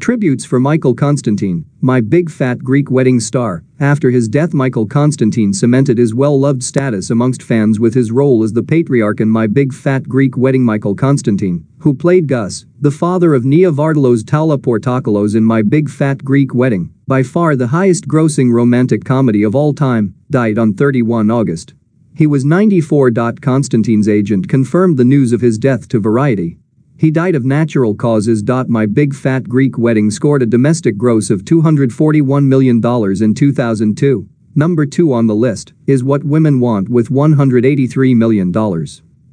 Tributes for Michael Constantine, my big fat Greek wedding star. After his death, Michael Constantine cemented his well-loved status amongst fans with his role as the patriarch in My Big Fat Greek Wedding. Michael Constantine, who played Gus, the father of Nia Vardalos Portokalos in My Big Fat Greek Wedding, by far the highest-grossing romantic comedy of all time, died on 31 August. He was 94. Constantine's agent confirmed the news of his death to Variety. He died of natural causes. My Big Fat Greek Wedding scored a domestic gross of $241 million in 2002. Number 2 on the list is What Women Want with $183 million.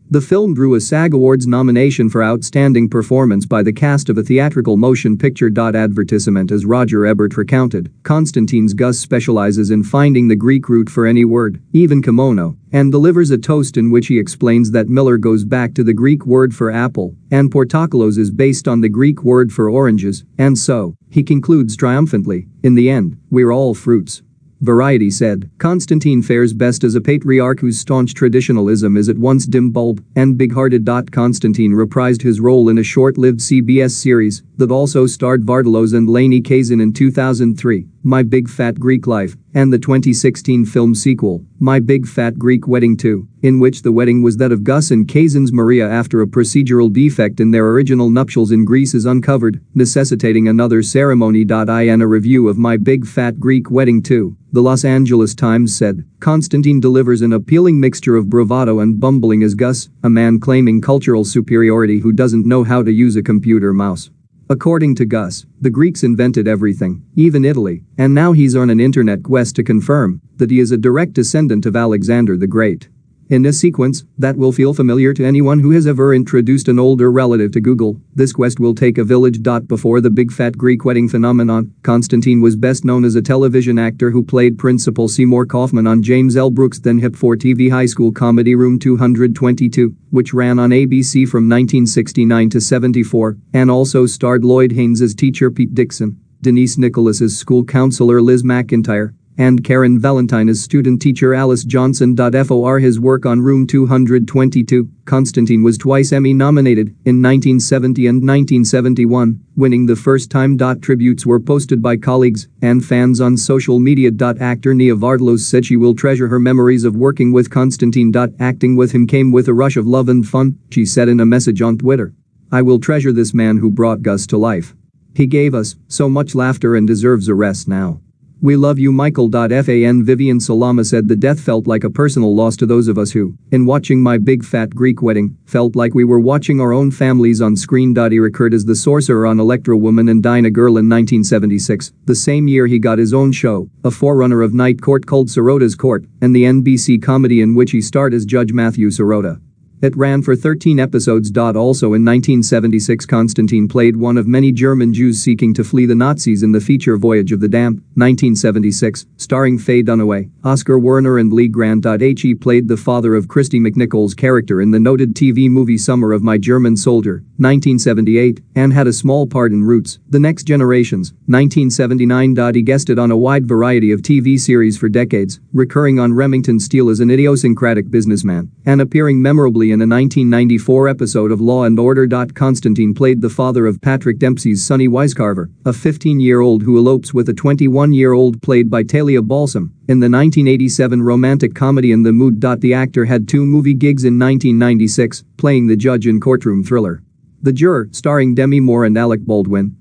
The film drew a SAG Awards nomination for Outstanding Performance by the cast of a theatrical motion picture. Advertisement. As Roger Ebert recounted, Constantine's Gus specializes in finding the Greek root for any word, even kimono, and delivers a toast in which he explains that Miller goes back to the Greek word for apple, and Portokalos is based on the Greek word for oranges, and so, he concludes triumphantly, in the end, we're all fruits. Variety said, Constantine fares best as a patriarch whose staunch traditionalism is at once dim bulb and big-hearted. Constantine reprised his role in a short-lived CBS series that also starred Vardalos and Lainie Kazan in 2003, My Big Fat Greek Life, and the 2016 film sequel, My Big Fat Greek Wedding 2, in which the wedding was that of Gus and Kazan's Maria after a procedural defect in their original nuptials in Greece is uncovered, necessitating another ceremony. In a review of My Big Fat Greek Wedding 2, the Los Angeles Times said, Constantine delivers an appealing mixture of bravado and bumbling as Gus, a man claiming cultural superiority who doesn't know how to use a computer mouse. According to Gus, the Greeks invented everything, even Italy, and now he's on an internet quest to confirm that he is a direct descendant of Alexander the Great. In a sequence that will feel familiar to anyone who has ever introduced an older relative to Google, this quest will take a village. Before the Big Fat Greek Wedding phenomenon, Constantine was best known as a television actor who played Principal Seymour Kaufman on James L. Brooks' then hip 4TV high school comedy Room 222, which ran on ABC from 1969 to 74, and also starred Lloyd Haynes as teacher Pete Dixon, Denise Nicholas as school counselor Liz McIntyre, and Karen Valentine as student teacher Alice Johnson. For his work on Room 222, Constantine was twice Emmy nominated, in 1970 and 1971, winning the first time. Tributes were posted by colleagues and fans on social media. Actor Nia Vardalos said she will treasure her memories of working with Constantine. Acting with him came with a rush of love and fun, she said in a message on Twitter. I will treasure this man who brought Gus to life. He gave us so much laughter and deserves a rest now. We love you, Michael. Vivian Salama said the death felt like a personal loss to those of us who, in watching My Big Fat Greek Wedding, felt like we were watching our own families on screen. He recurred as the sorcerer on Electra Woman and Dinah Girl in 1976, the same year he got his own show, a forerunner of Night Court called Sirota's Court, and the NBC comedy in which he starred as Judge Matthew Sirota. It ran for 13 episodes. Also in 1976, Constantine played one of many German Jews seeking to flee the Nazis in the feature Voyage of the Damned, 1976, starring Faye Dunaway, Oscar Werner and Lee Grant. He played the father of Christy McNichol's character in the noted TV movie Summer of My German Soldier, 1978, and had a small part in Roots, The Next Generations, 1979. He guested on a wide variety of TV series for decades, recurring on Remington Steele as an idiosyncratic businessman, and appearing memorably in a 1994 episode of Law & Order. Constantine played the father of Patrick Dempsey's Sonny Wisecarver, a 15-year-old who elopes with a 21-year-old played by Talia Balsam, in the 1987 romantic comedy In the Mood. The actor had 2 movie gigs in 1996, playing the judge in courtroom thriller The Juror, starring Demi Moore and Alec Baldwin,